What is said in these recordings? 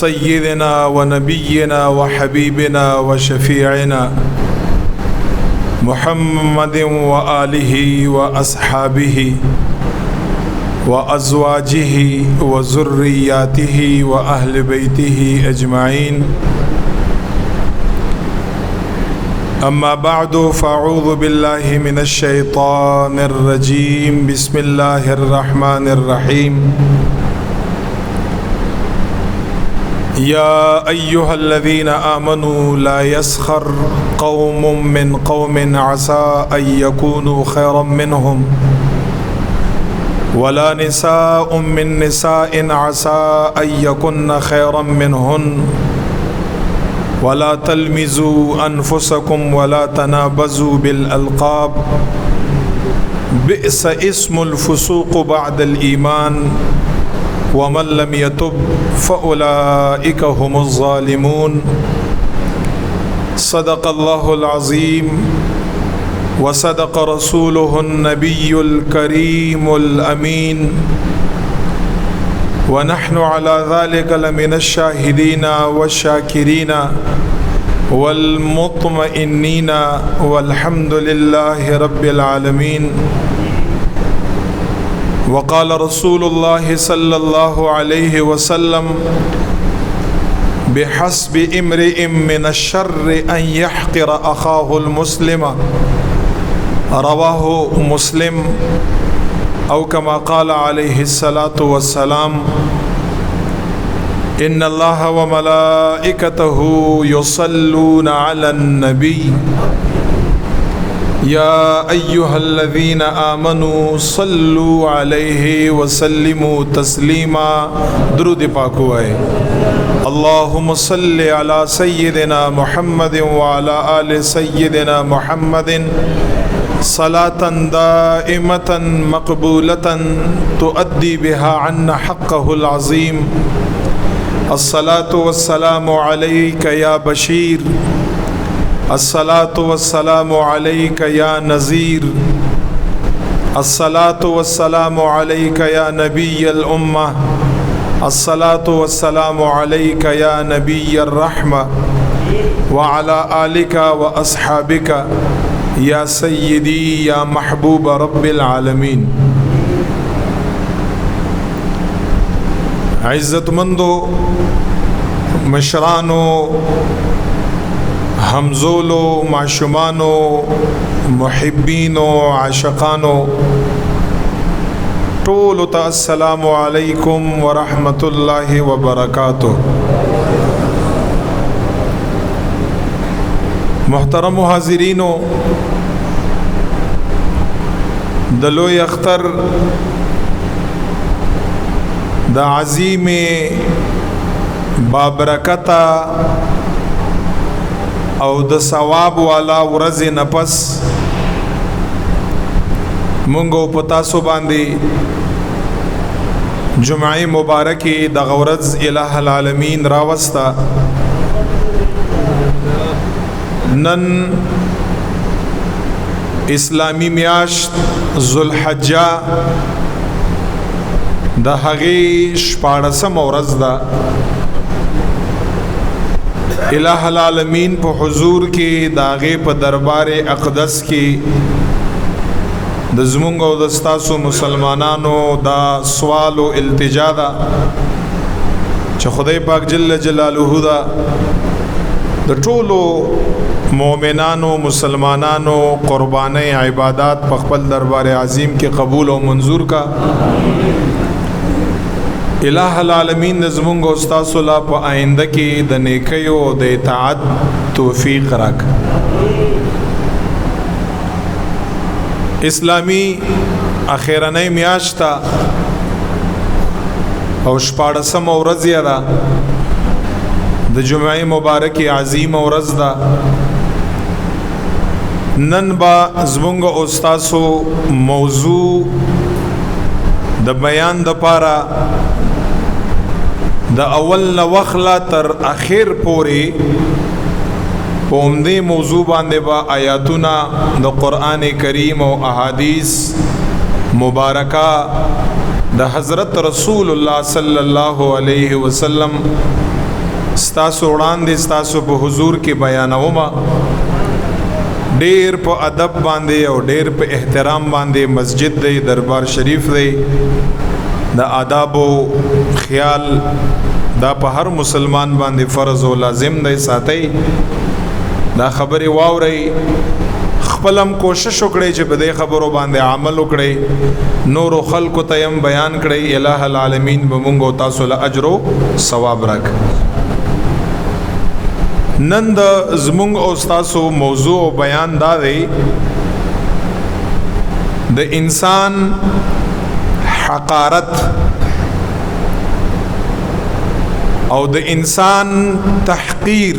سيدنا ونبينا وحبيبنا وشفيعنا محمد وآله وأصحابه وأزواجه وذرياته وأهل بيته أجمعين. أما بعد فأعوذ بالله من الشيطان الرجيم. بسم الله الرحمن الرحيم. يا أيها الذين آمنوا لا يسخر قوم من قوم عسى أن يكونوا خيرا منهم ولا نساء من نساء عسى أن يكن خيرا منهن ولا تلمزوا أنفسكم ولا تنابزوا بالألقاب بئس اسم الفسوق بعد الإيمان ومن لم يتب فأولئك هم الظالمون. صدق الله العظيم وصدق رسوله النبي الكريم الأمين ونحن على ذلك لمن الشاهدين والشاكرين والمطمئنين والحمد لله رب العالمين. وقال رسول الله صلى الله عليه وسلم بحسب امرئ من الشر أن يحقر أخاه المسلم. رواه مسلم أو كما قال عليه الصلاة والسلام إن الله وملائكته يصلون على النبي يا أيها الذين آمنوا صلوا عليه وسلموا تسليما. درود پاک ہوئے. اللهم صل على سيدنا محمد وعلى آل سيدنا محمد صلاة دائمة مقبولة تؤدي بها عنا حقه العظيم. الصلاة والسلام عليك يا بشير، الصلاة والسلام عليك يا نذير، الصلاة والسلام عليك يا نبي الأمة، الصلاة والسلام عليك يا نبي الرحمة وعلى آلك وأصحابك يا سيدي يا محبوب رب العالمين. عزت مندو مشرانو همزولو معشومانو محبینو عاشقانو طولو تا السلام علیکم ورحمت اللہ وبرکاتہ. محترم حاضرینو، دلوی اختر دا عظیم بابرکتا او د ثواب والا ورځ نفس مونږ په تاسو باندې جمعه مبارکه د غورز الہ العالمین راوستا. نن اسلامی میاشت ذوالحجہ د هغې 14 ورځ ده. الہ العالمین په حضور کې داغه په دربار اقدس کې د زمونږ او د ستاسو مسلمانانو دا سوال او التجا ده چې خدای پاک جل جلاله دا د ټولو مؤمنانو مسلمانانو قرباني عبادت په خپل دربار عظیم کې قبول او منظور کا. الہ العالمین زمونږ او تاسو لا په آینده کې د نیکیو او د اطاعت توفیق راک. اسلامی اخیرنۍ میاشت او 14 ورځ ده د جمعه مبارکه عظیم ورځ ده. نن با زمونږ او تاسو موضوع د بیان د پاره د اول وخلا تر اخر پوری پومدی موضوع باندې با آیاتنا د قرآن کریم او احادیث مبارکہ د حضرت رسول الله صلی الله علیه وسلم ستاسو وړاندې ستاسو په حضور کې بیانومه. ډېر په ادب باندې او ډېر په احترام باندې مسجد دی، دربار شریف دی. د آداب او خیال دا په هر مسلمان باندې فرض او لازم دی ساتي. دا خبرې واورئ، خپلم کوشش وکړئ چې په دې خبرو باندې عمل وکړئ، نور خلکو ته هم بیان کړئ. الہ العالمین به موږ او تاسو له اجر او ثواب راکړي. نن د زموږ او تاسو موضوع او بیان دا دی د انسان حقارت او د انسان تحقیر.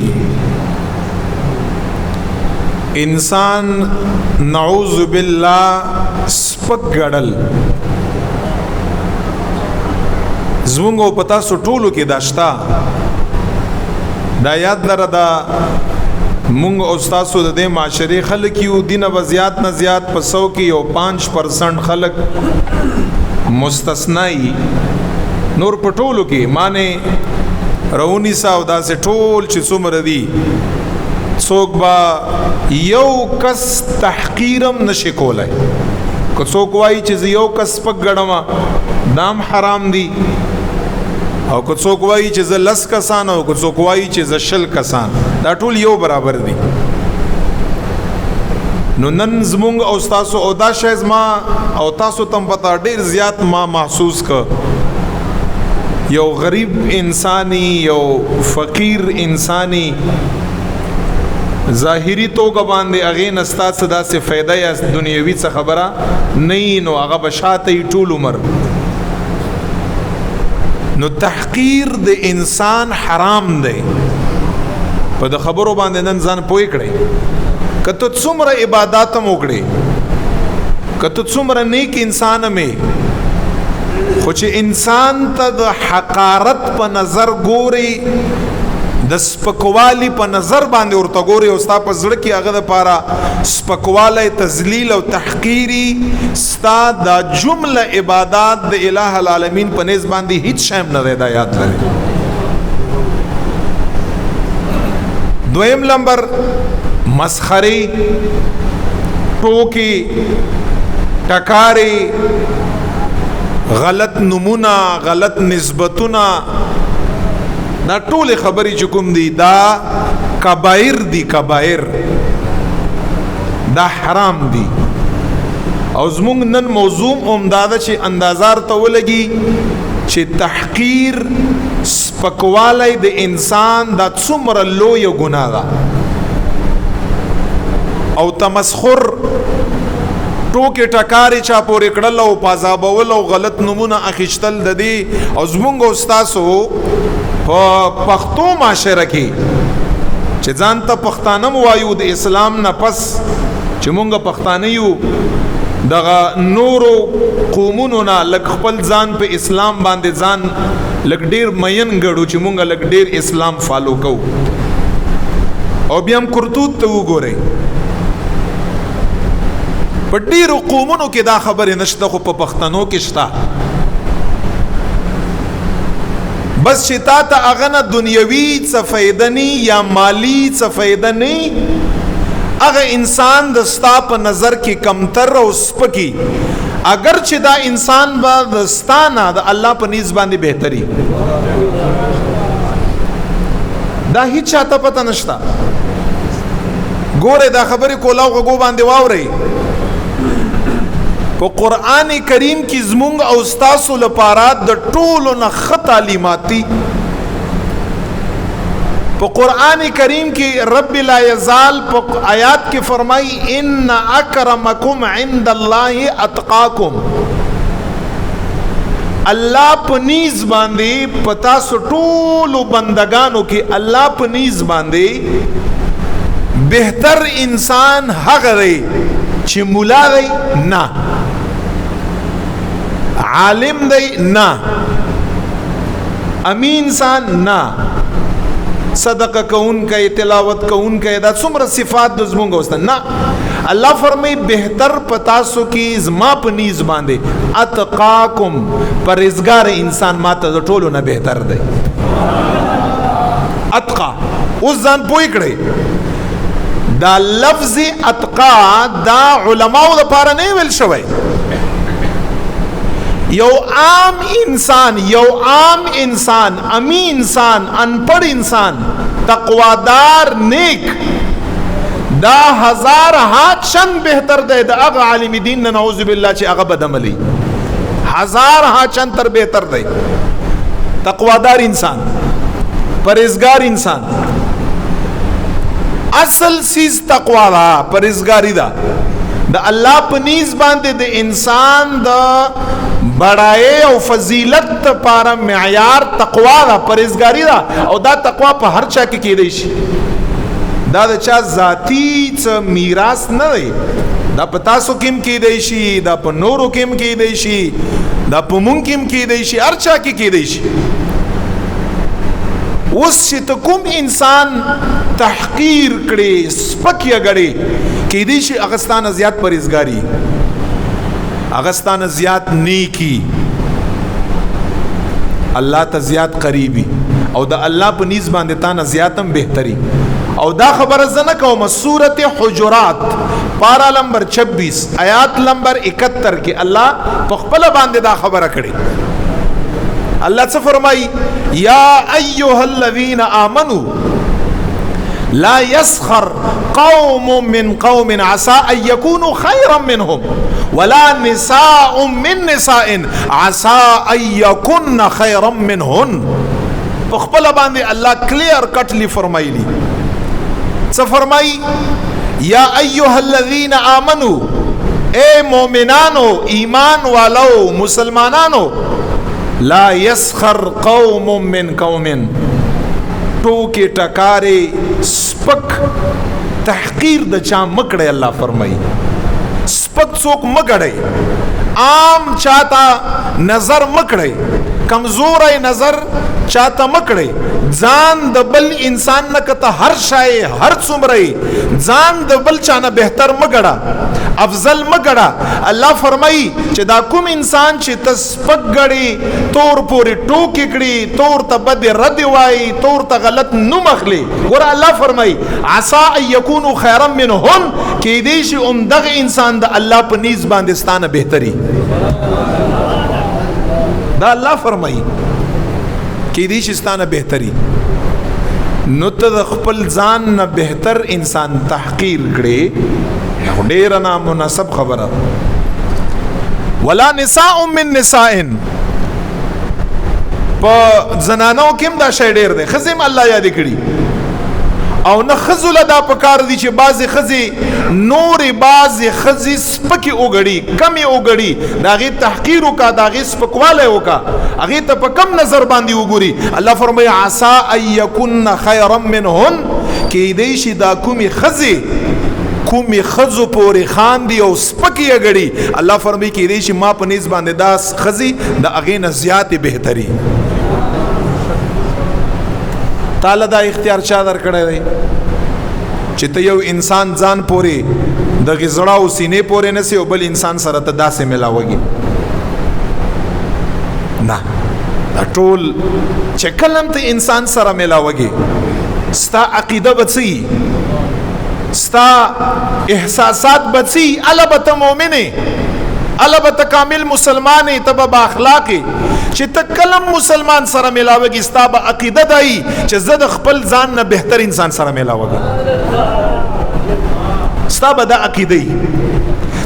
انسان نعوذ بالله سپک ګړل زمونږ او پتا سو ټولو کې داشتا. دا یاد لره دا مونږ او تاسو د دې معاشري خلک یو دینه وضعیت نه زیات په 100 کې یو 5% خلک مستثنی. نور په ټولو کې معنی رونی ساو دا سه ټول چې څومره دي څوک با یو کس تحقیرم نشي کولای. که څوک وایي چې یو کس پک غړما دام حرام دي، او که څوک وایي چې ز لس کسان، او که څوک وایي چې ز شل کسان، دا ټول یو برابر دي. نو نن زمونږ او تاسو او دا شایز ما او تاسو تم پتا ډیر زیات ما محسوس ک یو غریب انسانی، یو فقیر انسانی ظاهری توګه باندې اغه نستا صدا سے فائدہ یا دنیوي څه خبره نه، نو هغه بشاته ټول عمر. نو تحقیر د انسان حرام دی. په د خبرو باندې نن ځان پوي کړي. کته څومره عبادت مو کړي، کته څومره نیک انسان مې، خو چې انسان ته د حقارت په نظر ګوري، د سپکوالی په نظر باندې ورته ګوري، او ستا په زړه کې هغه د پاره سپکوالی، تذلیل او تحقیری، ستا دا جمله عبادات د الہ العالمین په نس باندې هیڅ شیم نه دی. دا یاد لري. دویم نمبر مسخري، ټوکی، ټکاری، غلط نمونه، غلط نسبتونه، دا ټول خبرې چې کوم دي دا کبایر دي. کبایر دا حرام دي. او زمونږ نن موضوع عمداده چې اندازار ته ولګي چې تحقیر، سپکوالی د انسان دا څومره لویه ګناه ده، او تمسخر، ټوکې ټکارې چا پورې کړل او پازابول او غلط نمونه اخیستل د دې. او زمونږ او ستاسو په پښتو معاشره کې چې ځان ته پښتانه وایو د اسلام نه پس، چې مونږ پښتانه یو، دغه نورو قومونو نه لږ خپل ځان په اسلام باندې ځان لږ ډیر مین ګړو چې مونږ لږ ډیر اسلام فالو کوو. او بیا هم کرتوت ته وګورئ، په ډیرو قومونو کې دا خبرې نشته، خو په پښتنو کې شته. بس چې تا ته هغه نه دنیوي څه فایده نی یا مالی څه فایده نی، هغه انسان د ستا په نظر کې کمتر او سپکی، اگر چې دا انسان به د ستا نه د الله په نیز باندې بهتري. دا هیڅ چاته پته نشته. ګوره دا خبرې کولاو غوږو باندې واورئ. په قرآن کریم کې زمونږ او ستاسو لپاره د ټولو نه ښه تعلیمات دي. په قرآن کریم کې رب لا یزال په آیات کې فرمای ان اکرمکم عند الله اتقاکم. الله په نیز باندې پتا سو ټولو بندگانو کې الله په نیز باندې بهتر انسان هغه دی چې مولا دی نه، عالم دی نه، امین انسان نه، صدقه کون کئی، تلاوت کون کئی، دا څومره صفات د زمونږ وسته نه. الله فرمای بهتر پتاسو کی زما په نیز باندې اتقاکم، پرهیزګار انسان ماته د ټولو نه بهتر دی. اتقا. اوس ځان پوی کړئ دا لفظ اتقا دا علماو د پاره نه ویل شوی. یو عام انسان امی انسان انپڑھ انسان تقوادار نیک دا ہزار ہاتھ چند بہتر دے دا اغا عالم دین نعوذ باللہ چی اغا بدعملی ہزار ہاتھ چند تر بہتر دے. تقوادار انسان پرہیزگار انسان اصل سیز تقوا دا پرہیزگاری دا اللہ پنیز باندے دے انسان دا بڑائے او فضیلت پارا معیار تقوا دا پرہیزگاری دا او دا تقوا پا ہر چا کی دیشی دا چا ذاتی چا میراث نہ دے دا پا تاسو کم کی دیشی دا پا نورو کم کی دیشی دا پا من کم کی دیشی ہر چا کی دیشی. اس چی کم انسان تحقیر کڑے سپکیا گڑے کی دیشی اغستان زیاد پرہیزگاری اغستان زیاد نیکی اللہ تا زیاد قریبی او دا اللہ پا نیز باندتانا زیادم بہتری. او دا خبر زنکو سورت حجرات پارا لمبر 26 آیات لمبر 71 کے اللہ پخپل باندے دا خبر کڑی. اللہ سے فرمائی یا ایوہ الذین آمنوا لا يسخر قوم من قوم عسى ان يكونوا خيرا منهم ولا نساء من نساء عسى ان يكن خيرا منهن. پخپل باندے اللہ کلیئر کٹلی فرمائی لی فرمائی یا ایوہ الذین آمنوا اے مومنانو ایمان والو مسلمانانو لا يسخر قوم من قوم ٹوکے ٹکارے سپک تحقیر دا چاہ مکڑے. اللہ فرمائی سپک سوک مکڑے عام چاہتا نظر مکڑے کمزور نظر چاہتا مکڑے زان دبل انسان نکتا ہر شائع ہر سمرے زان دبل چانا بہتر مگڑا افضل مگڑا. اللہ فرمائی چی دا کم انسان چی تسپک گڑی تور پوری ٹوکی کڑی تور تا بد رد وائی تور تا غلط نمخلی ورہ اللہ فرمائی عسا ان یکونو خیرم منہن کی دیشی امدغ انسان دا اللہ پا نیز باندستان بہتری. دا اللہ فرمائی کی دیش استانہ بہتری نتد خپل زان نہ بہتر انسان تحقیر کرے دیر نا مناسب خبر. ولا نساء من نساء پا زنانوں کم دا شای دیر دے خزیم اللہ یادی کری او نہ خزو لدا پکار دی چھ بعض خزی نور بعض خزی سپکی اوگڑی کمی اوگڑی داغی تحقیرو کا داغی سپکوالے ہو کا اگی تا پا کم نظر باندی اوگوری. اللہ فرمائی عسا ان یکن خیرم منہن کی دیشی دا کمی خزی کمی خزو پوری خان دی او سپکی اگڑی اللہ فرمائی کی دیشی ما پا نیز باندی دا خزی دا اگین زیادی بہتری. تعالی دا اختیار چا در کڑے دے چی تا یو انسان زان پوری دا غزڑاو سینے پوری نسی او بل انسان سر تا دا سے ملاوگی نا دا ٹول چی کلم تا انسان سر ملاوگی ستا عقیدہ بچی ستا احساسات بچی علبت مومنے علبت کامل مسلمانی تبا با اخلاقی چی تکلم مسلمان سر ملاوگی ستا با عقیدہ دائی چی زد خپل زان نا بہتر انسان سر ملاوگی ستا با دا عقیدی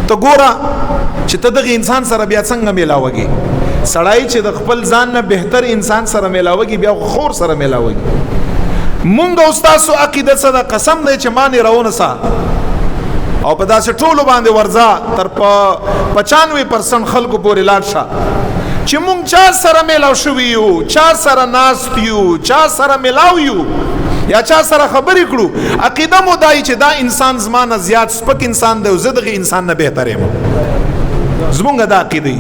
تو گورا چی تدغی انسان سر بیا سنگ ملاوگی سڑائی چی دا خپل زان نا بہتر انسان سر ملاوگی بیا خور سر ملاوگی. مونگا استاسو عقیدت صدا قسم دے چی مانی رون سا او پدا سے ټولو باندې ورزا تر 95% خلکو پورې لاړ شه چې مونږ چا سره میلاو شوي یو چا سره ناست یو چا سره میلاو یو یا چا سره خبرې کړو عقیده مو دای چې دا انسان زمانه زیات سپک انسان دی او زه دغه انسان نه بهتر یم زمونږ دا عقیده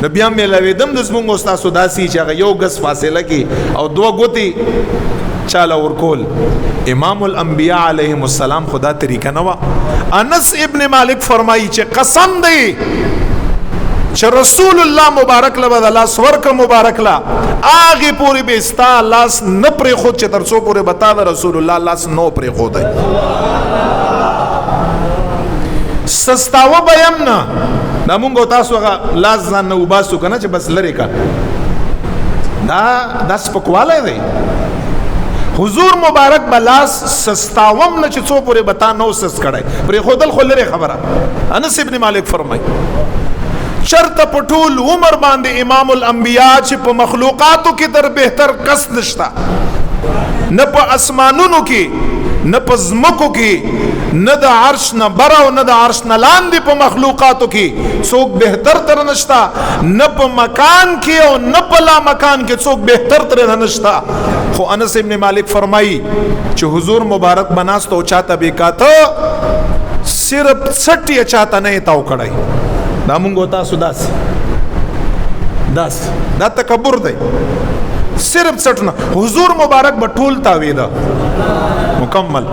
نو بیا میلاوېدم د زمونږ استاسو داسې چې هغه یو ګز فاصله کې او دوه ګوتې چالا ورکول. امام الانبیاء علیہم السلام خدا طریقہ نوا. انس ابن مالک فرمائی چے قسم دے چې رسول الله مبارک له د لاس ورکه مبارک لا هغه پوری به ستا لاس نه پرې خود چې تر څو پوری بتا د رسول الله لاس نو پرې خود دی سستاوه بیم نه دا مونږ تاسو هغه لاس ځان نه وباسو کنه چې بس لری کا دا سپکواله دی حضور مبارک بلاس سستاوم نه چې څو پوری بتا نو سس کړای پرې خودل خلره خبره انس ابن مالک فرمای چرته پټول عمر باندې امام الانبیاء چې په مخلوقاتو کې در بهتر کس نشتا نه په اسمانونو کې نه په زمکو کې نه د عرش نه بر او نه د عرش نه لاندې په مخلوقاتو کې څوک بهتر تر نشتا نه په مکان کې او نه په لا مکان کې څوک بهتر تر نشتا خو انس ابن مالک فرمایي چې حضور مبارک بناستو چاته به کاته صرف سټي چاته نه تاو کړای دا مونږ تاسو داس دا تکبر دی صرف سټنه حضور مبارک بټول تاوی دا مکمل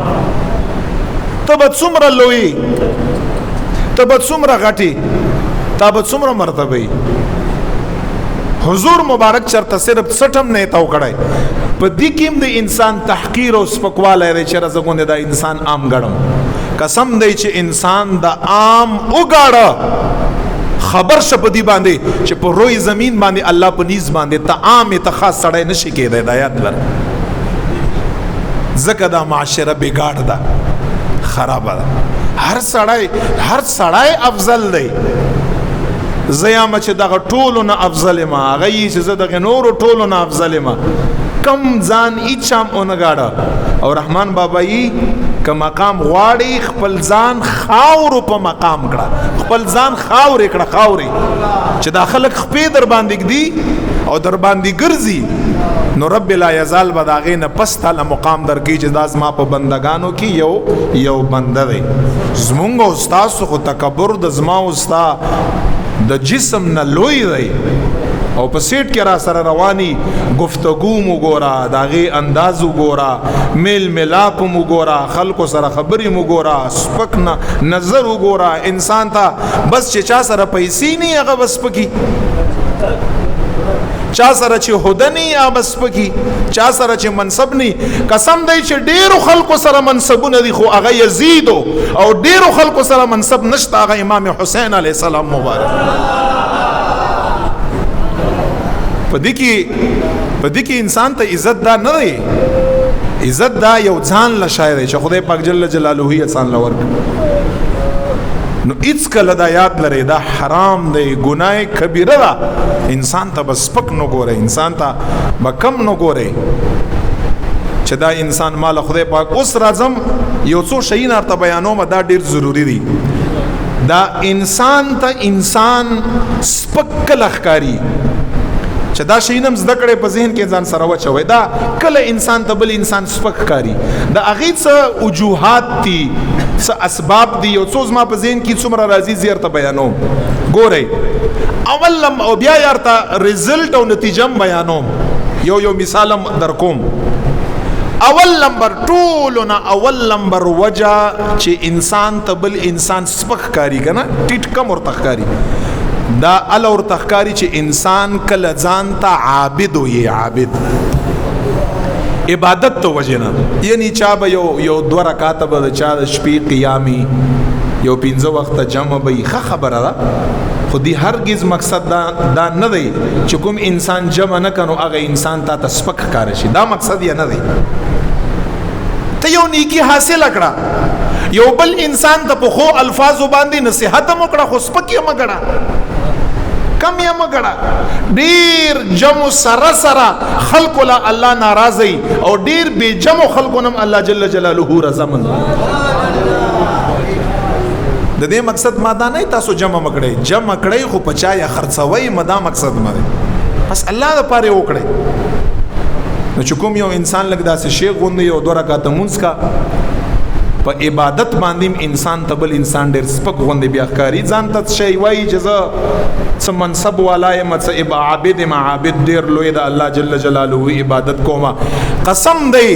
تب څومره لوی تب څومره غټي تب څومره مرتبه حضور مبارک چرته صرف سټم نه تاو کړای په دې کې د انسان تحقیر او سپکواله لري چې رزګونه دا انسان عام غړم قسم دی چې انسان د عام وګاړه خبر شپدی باندې چې په روی زمین باندې الله په نیز باندې ته عام ته خاص سړی نشي کېدای د آیات لر زکه دا معاشره بګاړ ده خراب ده هر سړی افضل دی زیامه چې دغه ټولو نه افضل ما هغه چې زه دغه نورو ټولو نه افضل ما کم ځان اچام اونګاړه او رحمان بابایی که مقام غواړي خپل ځان خاور په مقام کړه خپل ځان خاور کړه خاوري چې دا خلک خپې در باندې دی او در باندې ګرځي نو رب لا یزال بداغه نه پس تعالی مقام درکې چې داس ما په بندگانو کې یو بنده دی زمونږ استاد خو تکبر د زما استاد د جسم نه لوی دی او په سیټ کې را سره رواني گفتگو مو ګورا داغه انداز ګورا میل ملاپ مو ګورا خلکو سره خبرې مو ګورا سپک نظر ګورا انسان ته بس چې چا سره پیسې نه هغه بس پکی چا سره چې هدنی یا بس پکی چا سره چې منصب ني قسم دی چې ډیرو خلکو سره منصبونه دي خو هغه یزید او ډیرو خلکو سره منصب نشته هغه امام حسین علیه السلام مبارک پدې کې انسان ته عزت دا نه دی عزت دا یو ځان له شاعر چې خدای پاک جل جلاله یې انسان لور نو اڅ کله دا یاد لري دا حرام دی ګناه کبیره ده انسان ته بس پک نو ګوره انسان ته بکم نو ګوره چې دا انسان مال خدای پاک اوس راځم یو څو شي نه ته بیانوم دا ډیر ضروری دي دا انسان ته انسان سپک لخکاری چې دا شینم زده کړې په ذهن کې ځان سره وچوي دا کله انسان ته بل انسان سپک کاری دا اغه څه وجوهات دي څه اسباب دي او څو ما په ذهن کې څومره راځي زیرته بیانوم ګورئ اولم او بیا یارته رزلټ او نتیجه بیانوم یو مثالم در کوم اول نمبر وجه چې انسان ته بل انسان سپک کاری کنه ټیټ کم اور تخکاری دا ال اور تخکاری چې انسان کله ځان ته عابد وي عابد عبادت تو وجنه یعنی چا به یو دو رکعات به چا د شپې قیامي یو 15 وخت جمع به خبره ده خودی هرگز مقصد دا نه دی چې کوم انسان جمع نه کنو هغه انسان ته تسپک کار شي دا مقصد یې نه دی ته یو نیکی حاصل کړه یو بل انسان ته په خو الفاظ باندې نصيحت مو کړه خو سپک یې مګړه کم یې مګړه ډیر جمع سره خلق لا الله ناراضي او ډیر بے جمع خلقونم الله جل جلاله رضامند د دې مقصد ما دا نه تاسو جمع کړئ خو پچا یا خرڅوي مدا مقصد مده بس الله د پاره وکړي نو چې کوم یو انسان لګ داسې شیخ غوندي یو 2 رکعات مونږ کا په عبادت باندې انسان تبل انسان ډېر سپک غوندي بیا ښکاری ځان ته شی وای جزا څه منصب والا یم څه عابد یم عابد ډېر لوی د الله جل جلاله عبادت کومه قسم دی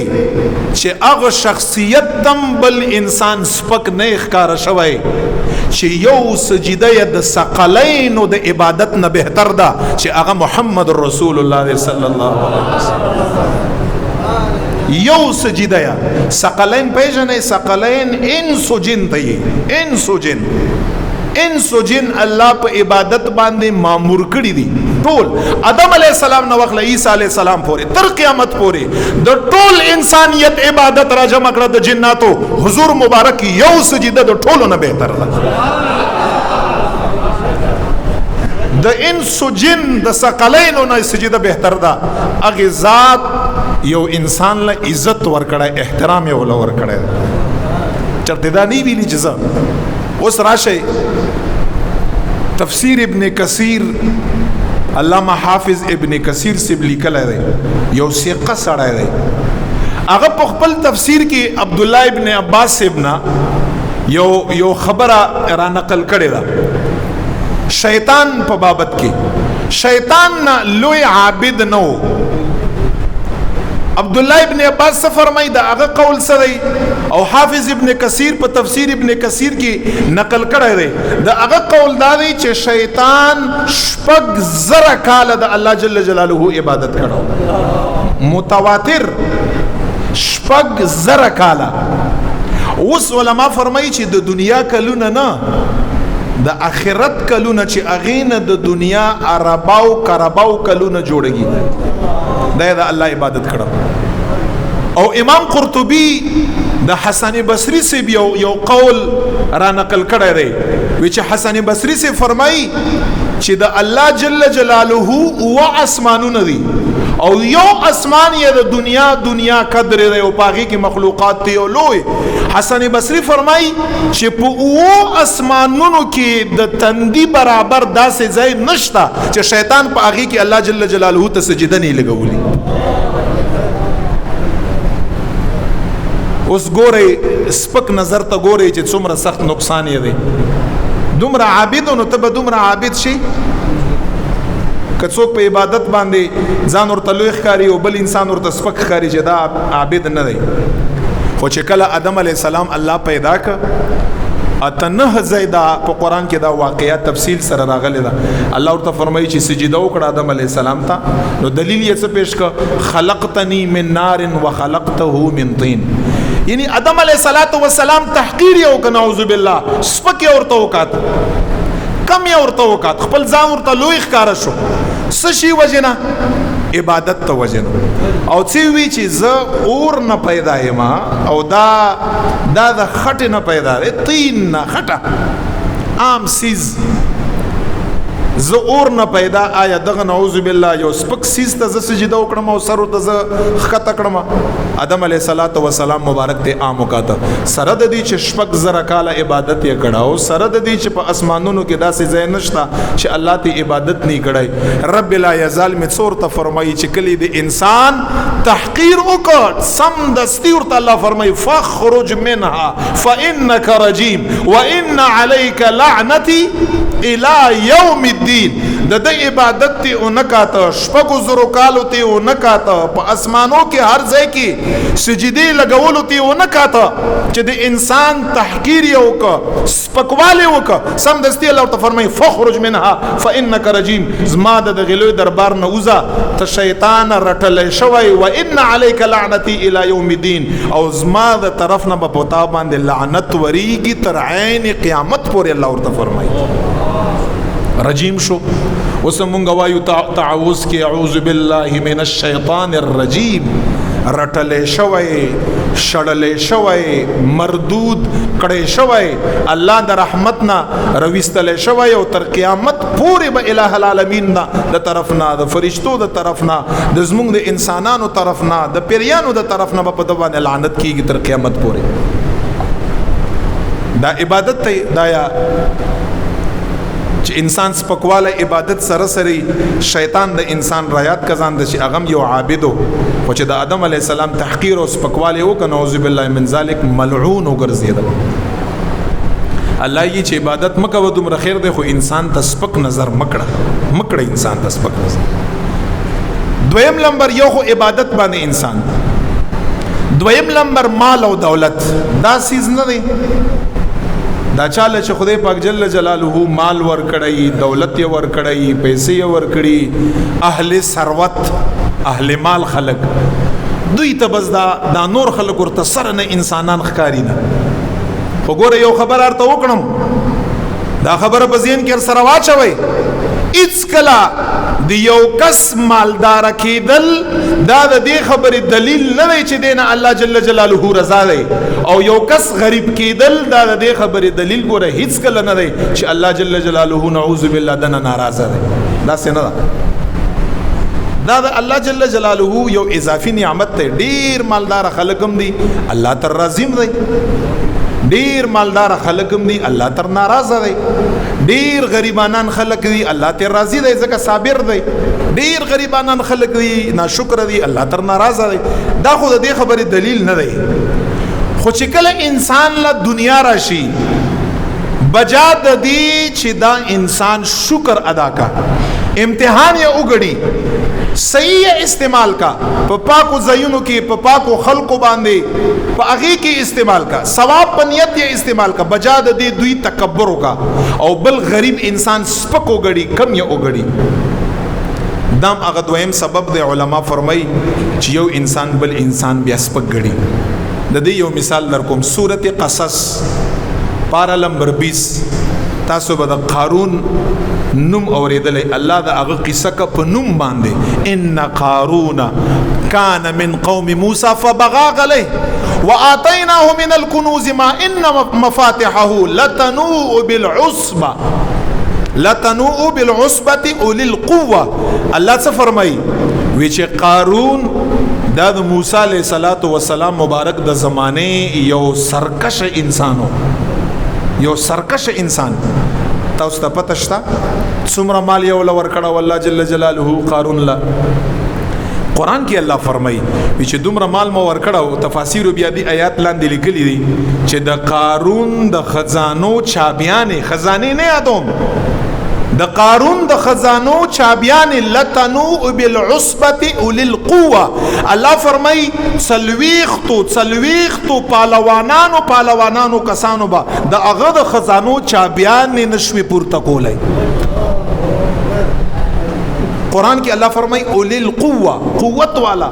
چې هغه شخصیت تم بل انسان سپک نه ښکاره شوی چې یو سجده یې د ثقلینو د عبادت نه بهتر ده چې هغه محمد رسول الله صلی الله علیه وسلم یو سجده یا ثقلین پیژنې ثقلین انس و جن ته انس و جن الله په عبادت باندې مامور کړی دي ټول آدم علیه السلام نو وخت عیسی علیه السلام پورې تر قیامت پورې د ټول انسانیت عبادت را جمع کړه د جناتو حضور مبارک یو سجده د ټولو نه بهتر ده د انس و جن د ثقلینو نه سجده بهتر ده هغه ذات یو انسان له عزت ورکړه احترام یې ول ورکړه چرته دا نه ویلی جزا اوس راشه تفسیر ابن کثیر علامہ حافظ ابن کثیر سے لیکل دی یو ثقه سړی دی هغه په خپل تفسیر کې عبد الله ابن عباس ابن یو خبره را نقل کړی دا شیطان په بابت کې شیطان لوی عابد نو عبد الله ابن عباس سے فرمائی دا هغه قول سره او حافظ ابن کثیر په تفسیر ابن کثیر کې نقل کړی دی دا هغه قول دا دی چې شیطان شپږ زره کال د الله جل جلاله عبادت کړو متواتر شپږ زره کال اوس علما فرمایي چې د دنیا کلونه نه د آخرت کلونه چې اغینه د دنیا عرباو کرباو کلونه جوړږي دا د الله عبادت کړو او امام قرطبی د حسن بصری سے یو قول را نقل کړی دی چې حسن بصری سے فرمایي چې د الله جل جلاله او اسمانونه دي او یو اسمان یې د دنیا قدر دی او پاغي کې مخلوقات دی او لوی حسن بصری فرمایي چې په او اسمانونو کې د تندي برابر داسې ځای نشته چې شیطان په هغه کې الله جل جلاله ته سجده نه لګولي اوس ګوري سپک نظر ته ګوري چې څومره سخت نقصان یې دی دومره عابد نو ته به دومره عابد شي که څوک په عبادت باندې ځان ورته لوی ښکاري او بل انسان ورته سپک ښکاري چې دا عابد نه دی خو چې کله آدم علیه السلام الله پیدا ک اتنه زیدا په قران کې دا واقعیا تفصیل سره راغلی دا الله ورته فرمایي چې سجده وکړه آدم علیه السلام ته نو دلیل یې څه پیش ک خلقتنی من نار وخلقته من طین یعنی آدم علیه السلام تحقیر یو ک نعوذ بالله سپک ورته وکات کم یې ورته وکات خپل ځان ورته لوی ښکارا شو څه شي وجنه عبادت ته وجنه او څه وی چې ز اور نه پیدا یم او دا د خټه نه پیدا دی طین نه خټه عام سیز ز اور نه پیدا آیا دغه نعوذ بالله یو سپک سیز ته ز سجده وکړم او سر ته ز خطه کړم آدم علیه السلام مبارک ته عام وکاته سره د دې چې شپږ زره کاله عبادت یې کړه او سره د دې چې په اسمانونو کې داسې ځای نشته چې الله ته عبادت نه کړای رب لا یزال می څور ته فرمایي چې کلی د انسان تحقیر وکړ سم دستی ورته الله فرمایي فخرج منها فانك رجيم وان عليك لعنتي الى يوم الدين د عبادت ته اونکاته شپږو زرو کالو ته اونکاته په اسمانو کې هر ځای کې سجدي لګولو ته اونکاته چې د انسان تحقیر یو ک سپکواله وک سم دستی الله ته فرمای فخرج منها فانك رجيم زما د غلوی دربار نه وزا ته شیطان رټل شوی و ان عليك لعنتي الى يوم الدين او زما د طرف نه په پتا باندې لعنت وریږي تر عین قیامت پورې الله ورته فرمای رجیم شو اوس مونږ وایو تعوذ کې اعوذ بالله من الشیطان الرجیم رټلې شوی شړلې شوی مردود کړې شوی الله د رحمتنا رويستلې شوی او تر قیامت پورې به الٰه العالمین د طرفنا د فرشتو د طرفنا د زمونږ د انسانانو طرفنا د پیریانو د طرفنا په دوانه لعنت کیږي تر قیامت پورې دا عبادت ته دایا چې انسان سپکواله عبادت سره سره شیطان د انسان رایات کزان د شي اغم یو عابدو او چې د آدم علی السلام تحقیر او سپکواله او کنه اعوذ بالله من ذلک ملعون وګرځید الله یې چې عبادت مکوه دومره خیر دی، خو انسان ته سپک نظر مکړه انسان ته سپک نظر. دویم نمبر یو خو عبادت باندې انسان، دویم نمبر مال او دولت دا سیز نه دی. دا چاله چې خدای پاک جل جلاله مال ور کړی، دولت یې ور کړی، پیسې یې ور کړی، اهل ثروت اهل مال خلق دوی ته بس دا نور خلق ورته سره نه انسانان ښکاری نه. وګوره یو خبر ارته وکړم، دا خبره په ذهن کې سره واچوي، هیڅ کله د یو کس مالدار کېدل دا د دې خبرې دلیل نه دی چې دینه الله جل جلاله رضا دی، او یو کس غریب کېدل دا د دې خبرې دلیل ګوره هیڅ کله نه دی چې الله جل جلاله نعوذ بالله دنه ناراضه دی. دا څه نه ده، دا د الله جل جلاله یو اضافي نعمت دی. ډیر مالدار خلک هم دي الله تر راضیم دی، ډیر مالدار خلک هم دي الله تر ناراضه دی، ډیر غریبانان خلک دي الله تر راضي دی ځکه صابر دی، ډیر غریبانان خلک دي ناشکر دي الله تر ناراضه دی. دا خو د دې خبرې دلیل نه دی. خو چې کله انسان له دنیا راشي بجا د دې چې دا انسان شکر ادا کا، امتحان یې وګړي، صحیح استعمال کا، په پاکو ځایونو کې په پاکو خلقو باندې په هغه کې استعمال کا، ثواب په نیت یې استعمال کا، بجا د دې دوی تکبر وکا او بل غریب انسان سپک وګړي کم یې وګړي. دام هغه دویم سبب دی. علما فرمای چې یو انسان بل انسان بیا سپک ګړي. د دې یو مثال در کوم، سورۃ قصص پارا نمبر 20 تاسو به د قارون نوم اوریدلې، الله د هغه قصه کا په نوم باندې، ان قارون کان من قوم موسی فبغى عليه وآتيناه من الكنوز ما ان مفاتحه لتنوء بالعصبة اولي القوة. الله څه فرمایي وی چې قارون دا د موسی علیه السلام مبارک د زمانه یو سرکش انسانو، یو سرکش انسان. تاسو ته پته شته څومره مال یو لور کړه والله جل جلاله قارون لا؟ قرآن کې الله فرمایي چې دومره مال مو ور کړه، او تفاسیر بیا دي آیات لاندې لیکلي دي چې د قارون د خزانو چابیانې، خزانه نه یادوم، د قارون د خزانو چابیانې لتنوء بالعصبة اولي القوة. الله فرمایي څلويختو پالوانانو کسانو با د هغه د خزانو چابیانې نشوي پورته کولای. قرآن کې الله فرمایي اولی القوه، قوت والا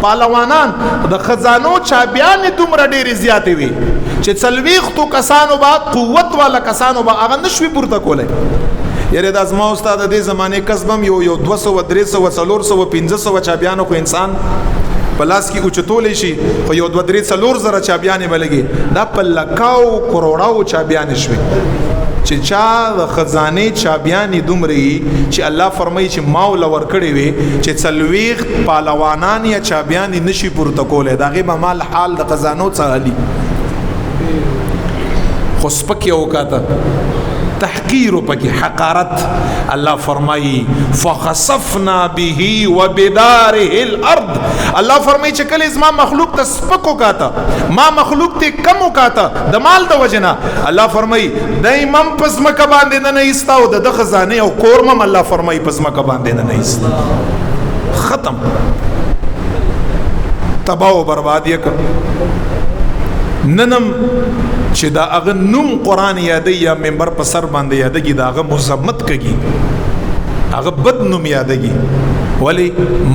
پهلوانان د خزانو چابیانې دومره ډېرې زیاتې وي چې څلوېښتو کسانو به قوت والا کسانو به هغه نشوي پورته کولی. یاره دا زما استاد د دې زمانې کسبم یو 200 300 400 500 چابیانو خو انسان په لاس کې اوچتولی شي، خو یو 2-3 زره چابیانې به لګي، دا په لکاو کروڑاو چابیانې شوي چې چا د خزانه چابیانې دومره چې الله فرمایي چې ما ول ورکړي وي چې څلويخ پهلوانان یا چابیانې نشي پورته کوله، دا غي به مال حال د خزانو څخه علي خو سپکه وکاته تحقیر پکې حقارت. الله فرمایي فخسفنا به وبداره الارض. الله فرمایي چې کله زما مخلوق ته سپکو کاته، ما مخلوق ته کم وکاته د مال د وجنه، الله فرمایي دایمم پس مکه باندې نه ایستاو د خزانه او کورمم، الله فرمایي پس مکه باندې نه ایستا، ختم تباہ و برباد یک. ننم چې دا هغه نوم قرآن یادی یا منبر په سر باندې یادګي، دا هغه مذمت کوي، هغه بد نوم یادګي، ولی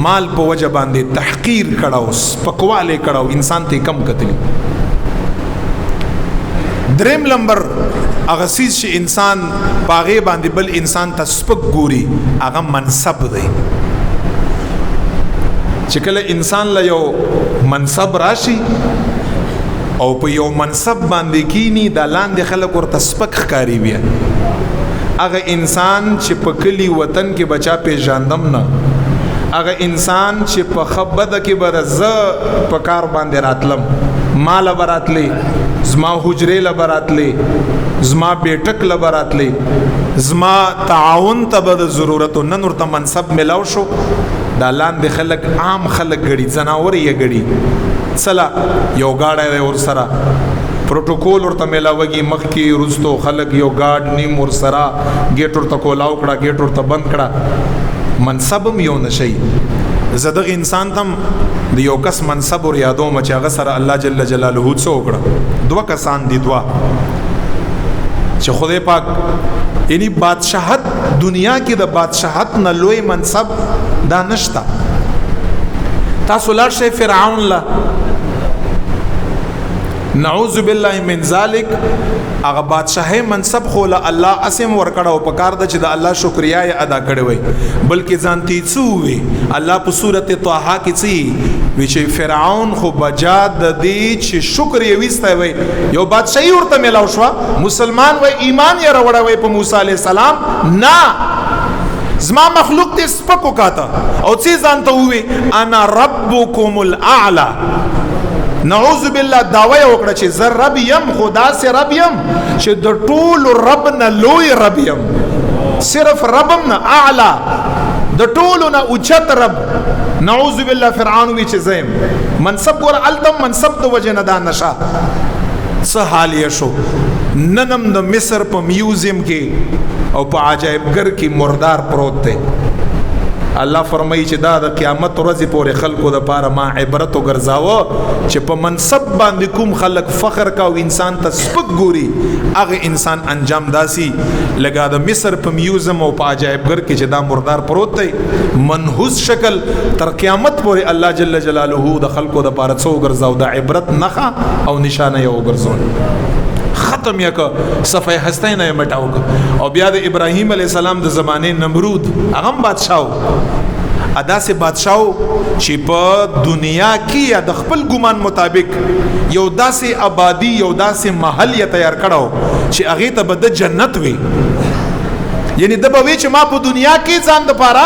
مال په وجه باندې تحقیر کړهو، سپکواله کړهو، انسان ته کم کتلی. دریم نمبر هغه سیز چې انسان پاغه باندې بل انسان ته سپک ګوري، هغه منصب دی. چې کله انسان له یو منصب راشي او په یو منصب باندې کینی د لاندې خلک ورته سپک ښکاری بیا، هغه انسان چې په کلی وطن کې بچا پیژاندم نه، هغه انسان چې په خبده کې برزه په کار باندې راتلم، مال براتلی، زما حجره لبراتلی، زما بیٹک لبراتلی، زما تعاون ته به ضرورت نن ورته منصب ملاو شو، دا لاندې خلک عام خلک غړي، زناور یې غړي، سلا یو گاډه ور سره په پروتوکول ورته ملاوږي مخکې رستو خلک یو گارد نیم ور سره گیټ ورته کولاو کړه گیټ ورته بند کړه منصبم یو نشي زدغه انسان تم د یو کس منصب ور یادو مچ هغه سره الله جل جلاله څو کړه دوه کسان دي دوا چې خدای پاک یعنی بادشاہت دنیا کې د بادشاہت نه لوی منصب دا نشتا تاسو لار شي فرعون لا نعوذ بالله من ذلک هغه بادشاہي منصب خو له الله اسم ور کړه او پکار د چې د الله شکریا ادا کړي وي بلکې ځانتی څو وي الله په سورته طه کې څه وی چې فرعون خو بجاد د دې چې شکر یې وسته وي یو بادشاہي ورته ملاو شو مسلمان وي ایمان یې راوړی وي په موسی عليه السلام نه زما مخلوق ته سپکو کاته او څه ځانته وي انا ربکم الاعلى نعوذ بالله داوی وکړه چې زر رب یم خدا سے رب یم چې د ټول رب نه لوی رب یم صرف ربم نه اعلى د ټول نه اوچت رب نعوذ بالله فرعون وی چې زم منصب ور التم منصب د وجه نه دا نشه څه حال یې شو ننم د مصر په میوزیم کې او په عجایبګر کې مردار پروت دی الله فرمایي چې دا د قیامت ورځې پورې خلکو د پاره ما عبرت وګرځاوه چې په منصب باندې کوم خلک فخر کا او انسان ته سپک ګوري هغه انسان انجام داسي لګا د مصر په میوزیم او په عجایبګر کې چې دا مردار پروت دی منحوس شکل تر قیامت پورې الله جل جلاله د خلکو د پاره څو ګرځاو د عبرت نخا او نشانه یو ګرځول ختم یک صفحه هسته نه مټاو او بیا د ابراهیم علی السلام د زمانه نمرود هغه بادشاہو ادا سے بادشاہو چې په دنیا کې د خپل ګمان مطابق یو داسې آبادی یو داسې محل یې تیار کړو چې هغه ته به د جنت وي یعنی د به چې ما په دنیا کې ځان د پاره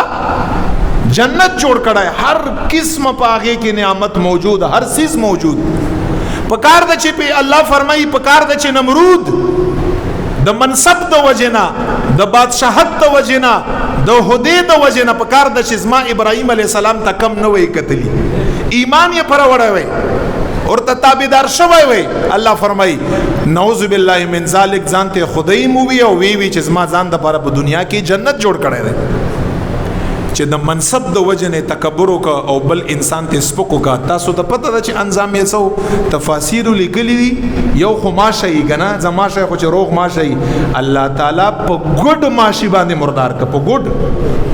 جنت جوړ کړای هر قسم په هغه کې نعمت موجود هر چیز موجود پکار د چې په الله فرمایي پکار د چې نمرود د منصب د وجنا د بادشاہت د وجنا د هدی د وجنا پکار د چې زما ابراهیم علی السلام ته کم نه وای کتلی ایمان یې پر وړای وای اور ته تابعدار شوی وای الله فرمایي نعوذ بالله من ذلک ځانته خدای مو وی او وی چې زما ځان د پر په دنیا کې جنت جوړ کړی دی چې د منصب د وجنه تکبر وک او بل انسان ته سپکو کا تاسو ته پته ده چې انجام یې سو تفاسیر لیکلي دي یو خو ماشه یې غنا زماشه خو چې روغ ماشه یې الله تعالی په ګډ ماشي باندې مردار ک په ګډ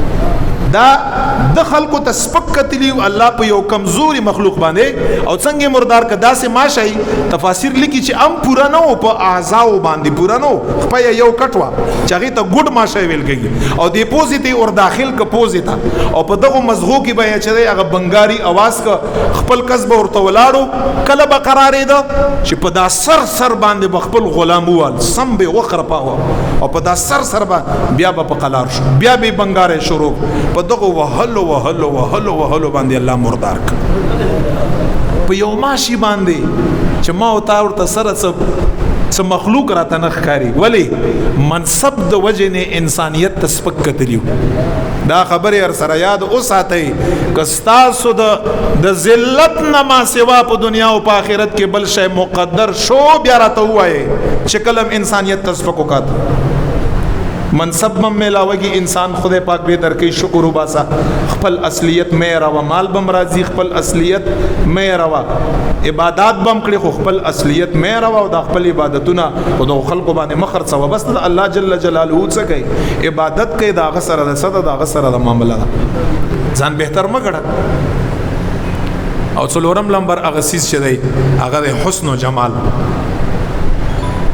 دا د خلکو ته سپک کتلی الله په یو کمزوري مخلوق باندې او څنګه مردار ک داسې ماشه تفاسیر لیکي چې ام پورا نه په اعضاء باندې پورا نه په یو کټوا چې هغه ته ګډ ماشه ویل کېږي او دی پوزیټیو اور داخل ک پوزیتا او په دغه مزغو کې به چې هغه بنگاري आवाज ک خپل کسب ورته ولاړو کله به قرارې ده چې په دا سر باندې خپل غلام وال سم به وخر پاو او په دا سر بیا په قلار شو بیا به بنگارې شروع په دغه وهلو باندې الله مردار ک په یو ماشي باندې چې ما او تا ورته سره څه مخلوق را تنخکاری ولی منصب د وجنه انسانیت تسپک کتلیو دا خبره هر سره یاد اوساتئ کستاسو د ذلت نه ما سوا په دنیا او په آخرت کې بل شی مقدر شو بیا راته وایي چې کلم انسانیت تسپک وکات منصب مم ملاوږي انسان خدای پاک به درکې شکر وباسا خپل اصلیت مې را و مال بم راضي خپل اصلیت مې را و عبادت بم کړي خو خپل اصلیت مې را و د خپل عبادتونه او د خلکو باندې مخر څو بس الله جل جلاله څه کوي عبادت کوي دا غسر د صد دا غسر د معاملہ ځان بهتر مګړه او څلورم لمبر هغه سیس چې دی هغه حسن او جمال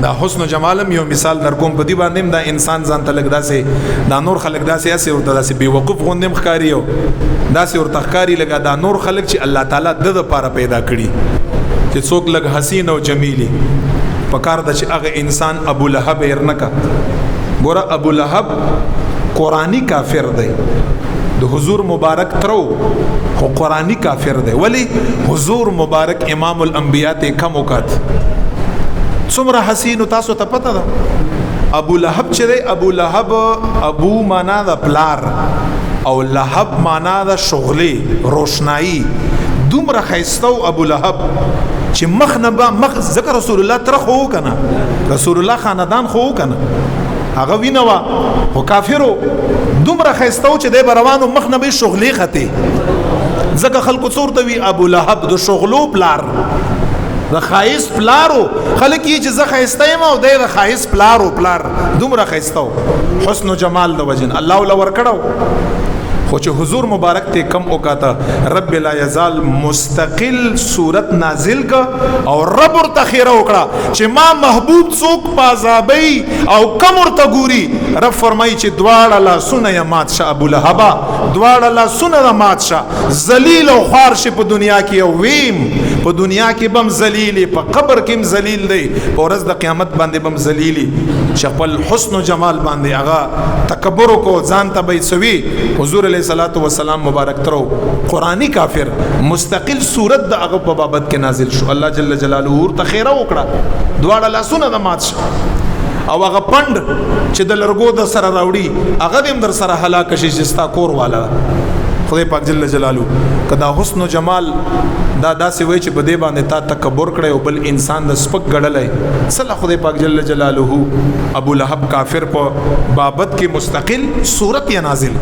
دا حسن و جمالم یو مثال در کوم په دی باندې دا انسان ځان ته لګدا سي دا نور خلق دا سي اسه ورته دا سي بیوقوف غوندم ښکاریو دا سي ورته ښکاری لګا دا نور خلق چې الله تعالی د لپاره پیدا کړي چې څوک لګ حسین او جمیلی پکار د چې هغه انسان ابو لهب ارنکا ګور ابو لهب قرآنی کافر دی د حضور مبارک ترو خو قرآنی کافر دی ولی حضور مبارک امام الانبیاء ته کم وکات څومره حسین تاسو ته پته ده ابو لهب چې دی ابو لهب ابو معنا د پلار او لهب معنا د شغلې روشنايي دومره خیستو ابو لهب چې مخ نه به مخ ذکر رسول الله تر خو کنه رسول الله خاندان خو کنه هغه وینوا او کافرو دومره خيستو چې د روانو مخ نه به شغلې خته ځکه خلکو څور ته وی ابو لهب د شغلو پلار د خایس پلارو خلک یې چې زه خایستایم او د خایس پلار دومره خایستو حسن و جمال د وجن الله ولور کړو خو چې حضور مبارک ته کم وکاته رب لا یزال مستقل صورت نازل کا او رب ورته خیره وکړه چې ما محبوب څوک پازابی او کم ورته ګوري رب فرمایي چې دواړه لا سونه یا مات شه ابو لهب دواړه لا سونه مات شه ذلیل او خوار شه په دنیا کې او ویم په دنیا کې بم ذلیل په قبر کې ذلیل دی په ورځ د قیامت باندې بم ذلیلی شپل حسن و جمال باندې هغه تکبر کو ځان ته به سوي حضور علیه الصلاۃ والسلام مبارک ترو قرآنی کافر مستقل صورت د هغه په بابت کې نازل شو الله جل جلاله ورته خیره وکړه دواړه لاسونه د مات شو او هغه پند چې د لرګو د سره راوړي هغه دیم در سره هلاک شي چې ستا کور والا خدای پاک جل جلاله کدا حسن و جمال دا داسې وای چې بده باندې تا تکبر کړي او بل انسان د سپک غړلای صلی خدای پاک جل جلاله ابو لهب کافر په بابت کې مستقل صورت یا نازل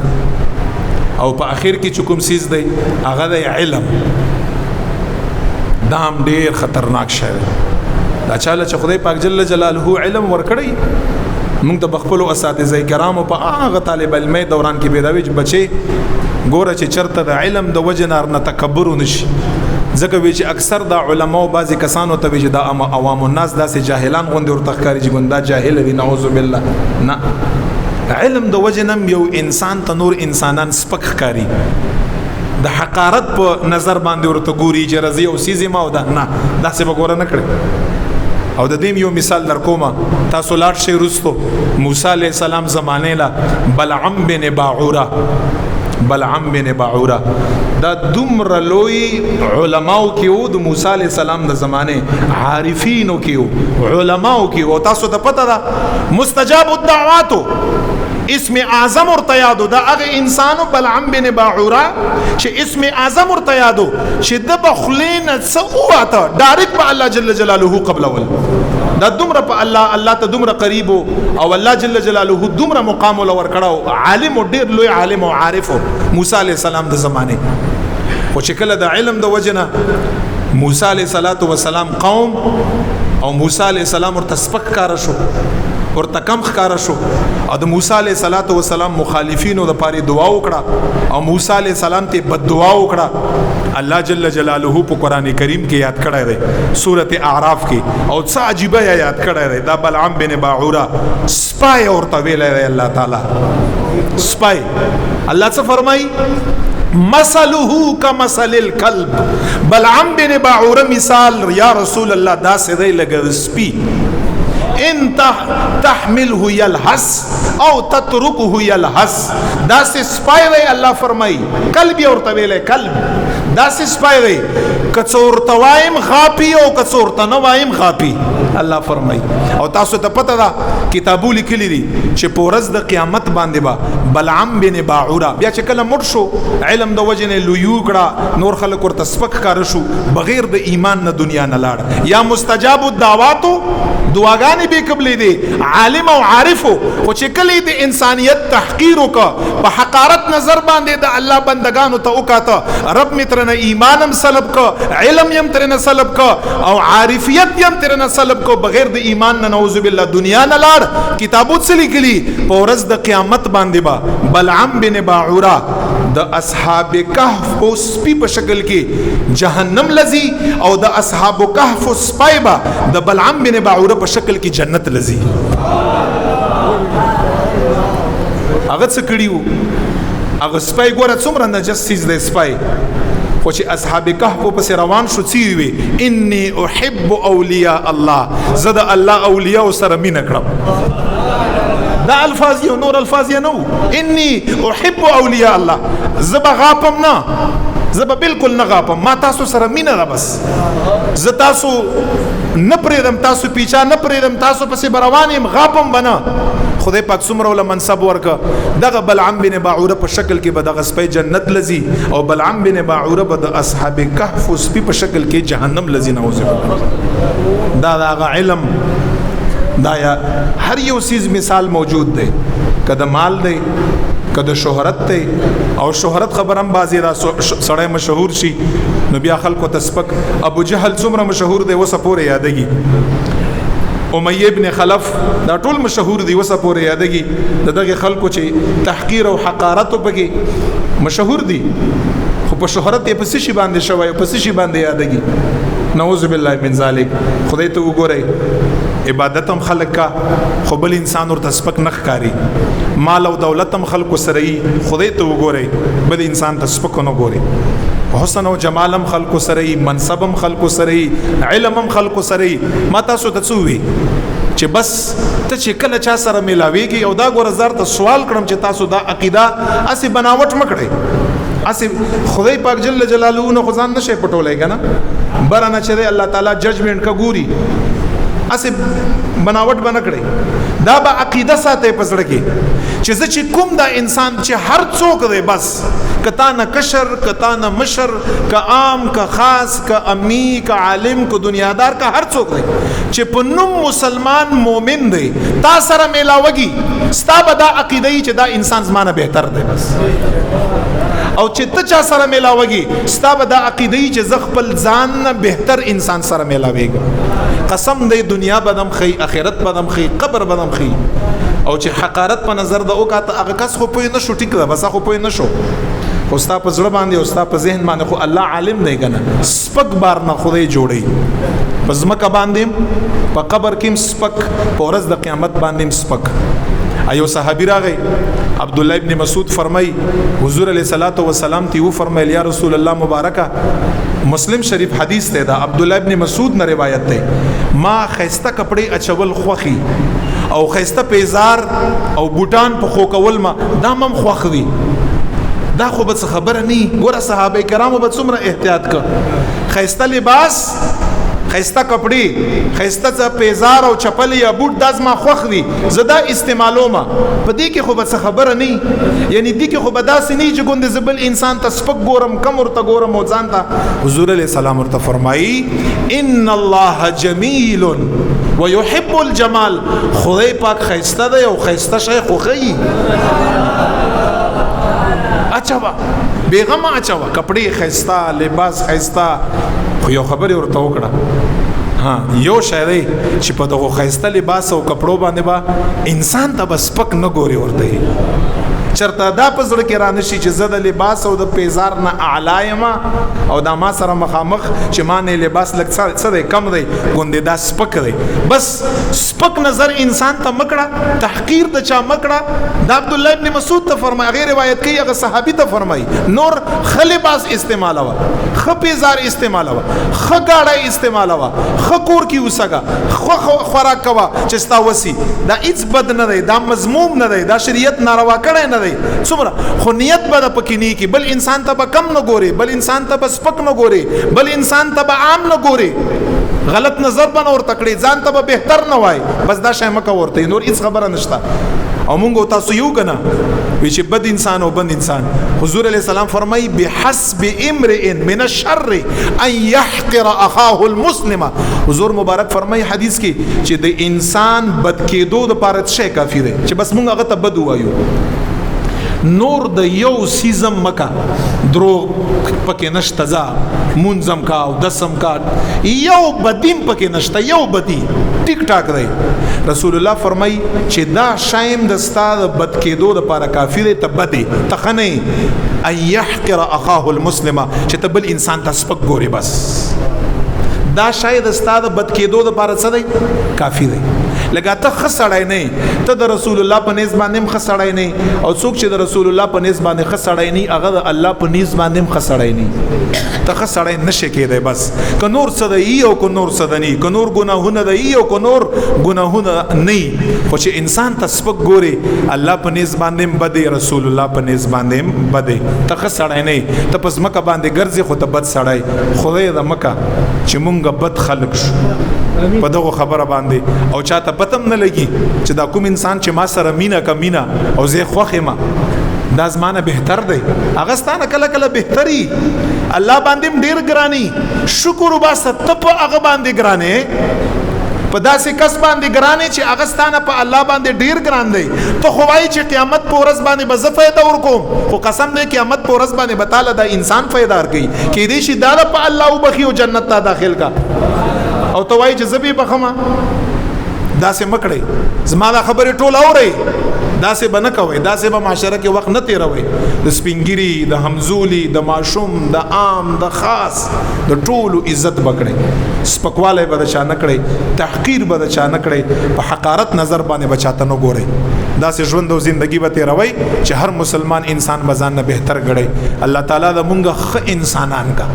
او په اخر کې چې کوم سیز دی هغه د علم دام ډیر خطرناک شی دا چاله چې خدای پاک جل جلاله علم ورکړي موږ د بخپلو اساتذه کرامو په هغه طالب علمي دوران کې پیداوي چې بچي ګوره چې چرته د علم د وجنار نه تکبر ونشي ځکه وی چې اکثر د علماو بعضی کسانو ته وی چې د عوام الناس داسې جاهلان غوندي ورته ښکاري چې ګوندا جاهل وي نعوذ بالله نه علم د وجنم یو انسان ته نور انسانان سپک ښکاري د حقارت په نظر باندې ورته ګوري چې رضی او سیزه ما او دا نه داسې وګوره نه کړي او د دې یو مثال درکوما تاسو لاړ شئ رستو موسی علیہ السلام زمانه لا بلعم بن باعوره دا دومره لوی علماو کې د موسی علیہ السلام د زمانه عارفینو کې علماو کې او تاسو ته پته ده مستجاب الدعوات اسم اعظم ارتیادو دا هغه انسانو بلعم بن باعوره چې اسم اعظم ارتیادو چې د بخلین سواته ډایرکټ په الله جل جلاله قبل اول دا دومره په الله ته دومره قریب او الله جل جلاله دومره مقام ور کړو عالم ډیر لوی عالم او عارف موسی علیہ السلام د زمانه خو چې کله د علم د وجنه موسی علیہ السلام قوم او موسی علیہ السلام ورته سپک کار شو ورته کم ښکارا شو او د موسی علیہ السلام مخالفینو د پاره دعا وکړه او موسی علیہ السلام ته بد دعا وکړه الله جل جلاله په قران کریم کې یاد کړی دی سورته اعراف کې او څه عجیب یاد کړی دی دا بلعم بن باعوره سپای ورته ویل دی الله تعالی سپای الله څه فرمای مثله كمثل الكلب بلعم بن باعوره مثال یا رسول الله دا سره لګ سپی ان تحمله يلهث او تتركه يلهث دا سه سپای وی الله فرمای قلب ورته ویلې قلب دا سه سپای وی کڅور توایم غاپی او کڅور تنوایم غاپی الله فرمای او تاسو ته پته ده کتابو لیکلی دي چې پورز د قیامت باندې با بلعم بن باعوره بیا چې کله مړ شو علم د وجنه لویو کړه نور خلک ورته سپک کار شو بغیر د ایمان نه دنیا نه لاړ یا مستجاب الدعوات دعاګانې به قبلې دي عالم او عارف خو چې کله د انسانیت تحقیر وکړه په حقارت نظر باندې د الله بندگانو ته وکاته رب مترنه ایمانم سلب کا علم یم ترنه سلب کا او عارفیت یم ترنه سلب کو بغیر د ایمان نه نعوذ بالله دنیا نه لاړ کتابو څه لیکلي په ورځ د قیامت باندې با بلعم بن باعوره د اصحاب کهف او سپی په شکل کې جهنم لذي او د اصحاب کهف او سپای با د بلعم بن باعوره په شکل کې جنت لذي هغه څه کړیو هغه سپای ګوره څومره نجس سیز د سپای خو چې اصحاب کهف په روان شو سی وی انی احب اولیاء الله زد الله اولیاء سره مين کړم دا الفاظ یو نور الفاظ یې نو انی احب اولیاء الله زبا غاپم نه زه به بالکل نه غاپم، ما تاسو سره مینه ده، بس زه تاسو نه پرېږدم، تاسو پیچا نه پرېږدم، تاسو پسې به روان یم، غاپم به نه. خدای پاک څومره ولا منصب ورکه. دغه بلعم بن باعوره په شکل کې به دغه سپی جنت لزي، او بلعم بن باعوره به د اصحاب کهف سپی په شکل کې جهنم لزي. نعوذ بالله. دا دغه علم، دا یا هر یو چیز مثال موجود دی، کده مال دی، کده شهرت دی. او شهرت خبرم بازی را سړی مشهور شي نو بیا خلکو ته سپک. ابو جهل څومره مشهور دی وسه پورې یادېږي. امیہ ابن خلف دا ټول مشهور دی وسه پورې یادېږي. دغه خلکو چې تحقیر او حقارت پکې مشهور دي، خو په شهرت یې په څه شي باندې شوی، په څه شي باندې یادېږي. نعوذ بالله من ذلک. خدای ته وګورئ، عبادت هم خلق کا، خو بل انسان ورته سپک نه ښکاري. مال او دولت هم خلکو سره یي، خدای ته وګورئ، بل انسان ته سپک نه ګوري. حسن او جمال هم خلکو سره یي، منصب هم خلکو سره یي، علم هم خلکو سره یي. ما تاسو ته څه وی چې بس ته چې کله چا سره ملاويږي او دا ګور زار ته سوال کړم چې تاسو دا عقیده اسی بناوټ مکړئ. اسی خدای پاک جل جلاله نو خدان نشه پټولای کنه برانه چې الله تعالی ججمنٹ کا ګوري، اسی بناوټ بنکړي. دا به عقیده ساته پسړه کې چې زه چې کوم دا انسان چې هر څوک دی، بس کتا نه کشر، کتا نه مشر، که عام، که خاص، که امی، که عالم، که دنیادار، که هر څوک دی چې په نوم مسلمان مومن دی، تا سره میلاوږي، ستا به دا عقیده ای چې دا انسان زمانه بهتر دی. بس او چې ته چا سره میلاوږي، ستا به دا عقیده ای چې زه خپل ځان نه بهتر انسان سره میلاوېږم. قسم دی دنیا بدم خي، اخرت بدم خي، قبر بدم خي. او چې حقارت په نظر د اوکاته هغه کس خو پوی نشو، ټیک ده، بس خو پوی نشو. خو ستا په زړه باندې او ستا په ذهن باندې خو الله عالم دی کنه. سپک بار نه خدای جوړي، پس مکه باندې په قبر کې سپک، په ورځ د قیامت باندې سپک. ایو صحابي راغی، عبد الله ابن مسعود فرمای حضور علیہ الصلوۃ والسلام تی و فرمایل یا رسول الله مبارکه، مسلم شریف حدیث ته دا عبد الله ابن مسعود نه روایت ده، ما خيسته کپڑے اچول خوخي او خيسته پیزار او بوټان په خو کول ما دامم خوخ دي. دا خو به خبره نه ګوره، صحابه کرامو به څومره احتیاط ک، خيسته لباس، خيسته کپڑے، خيسته پیزار او چپل یا بوټ داس ما خوخ دي، زدا استعمالو ما په دې کې خو به خبره نه، یعنی دې کې خو به داس نه چې ګوند زبل انسان ته سپک ګورم، کم ورته ګورم او ځان ته. حضور علیہ السلام ورته فرمایي ان الله جمیل ويحب الجمال. خدای پاک خيسته دی او خيسته شي خوخي. اچھا بیغم اچھا کپڑے خيسته، لباس خيسته، خو یو خبر ورته وکړه، ها یو شاعری چې په دغه خيسته لباس او کپړو باندې با انسان ته بس پک نه ګوري، ورته چرته دا پزړه کې رانه شي چې زده لباس او د پیزار نه اعلایما او دا ما سره مخامخ چې ما نه لباس لګ څه دی کم دی ګوندې دا سپک دی. بس سپک نظر انسان ته مکړه، تحقیر د چا مکړه. دا عبد الله ابن مسعود ته فرمایي، غیر روایت کوي هغه صحابي ته فرمایي نور خلباس استعمالوا، خ پیزار استعمالوا، خ گاډه استعمالوا، خ کور کی وسګه، خ خوراک کوا چې ستا وسی. دا هیڅ بد نه دی، دا مذموم نه دی، دا شریعت ناروا کړی نه دی. څومره خو نیت به د پکې نه کی، بل انسان ته به کم نه ګوري، بل انسان ته به سپک نه ګوري، بل انسان ته به عام نه ګوري، غلط نظر به نور تکړي، ځان ته به بهتر نه وای. بس دا شی مکه ورته نور هیڅ خبره نشته. او مونږ تاسو یو کنه وی چې بد انسان او بد انسان. حضور علیہ السلام فرمای بحسب امرئ من الشر ان يحقر اخاه المسلم. حضور مبارک فرمای حدیث کې چې د انسان بد کېدو د پاره شی کافی دی چې بس مونږ هغه ته بد وایو. نور د یو سیزم مکا درو پکې نشته، ځا منظم کا او دسم کا یو بدیم پکې نشته، یو بدی ټیک ټاک دی. رسول الله فرمای چې دا شایم د استاد بد کېدو د پاره کافی دی، ته بدی تخنه ان يحقر اخاه المسلم چې ته بل انسان ته سپک ګوري، بس دا شاید استاد بد کېدو د پاره څه دی کافی دی. لکه ته ښه سړی نه ته د رسول الله په نسبت باندې ښه سړی نه او څوک چې د رسول الله په نسبت باندې ښه سړی نه هغه د الله په نسبت باندې ښه سړی نه ته ښه سړی نشي کېدای بس که نور څه دی او که نور څه دی که نور ګناهونه دی او که نور ګناهونه نه خو چې انسان ته سپک ګوري الله په نسبت باندې بده رسول الله په نسبت باندې بده ته ښه سړی نه ته پس مکه باندې ګرځي خو ته بد سړی خدای د مکه چې مونږ بد خلق شو په دغه خبره باندې او چاته پتم نه لګي چې دا کوم انسان چې ما سره مینا کا مینا او زه خوخه ما دا زمانه بهتر دی هغه ستانه کله کله بهتري الله باندې ډیر ګرانی شکر وباسه ته په هغه باندې ګرانه په داسې کس باندې ګرانه چې هغه ستانه په الله باندې ډیر ګران دی ته خو وایي چې قیامت په ورځ باندې به زه فایده ورکوم خو قسم دی قیامت په ورځ باندې بتاله دا انسان فایده ورکوي کې دې شي دا په الله وبخي او جنت ته داخل کا او ته وایي چې زبې بخمه داسې مکړې زما دا خبره ټول اوري داسې بنه کوي داسې به معاشره کې وخت نه تیروي د سپینګری د همزولي د ماشوم د عام د خاص د ټولو عزت بکړي سپکواله به د چا نه کړي تحقیر به د چا نه کړي په حقارت نظر باندې بچاته نه ګوري داسې ژوند او زندگی به تیروي چې هر مسلمان انسان بزان نه بهتر غړي الله تعالی د مونږه ښه انسانان کا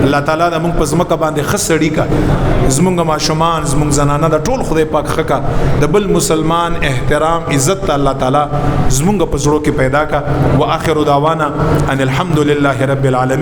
الله تعالی د مونږ په ځمکه باندې ښه سړي کا زمونږ ماشومان زمونږ زنانه د ټول خدای پاک ښه کا د بل مسلمان احترام عزت الله تعالی زمونږ په زړه کې پیدا کا واخر دعوانا ان الحمد لله رب العالمین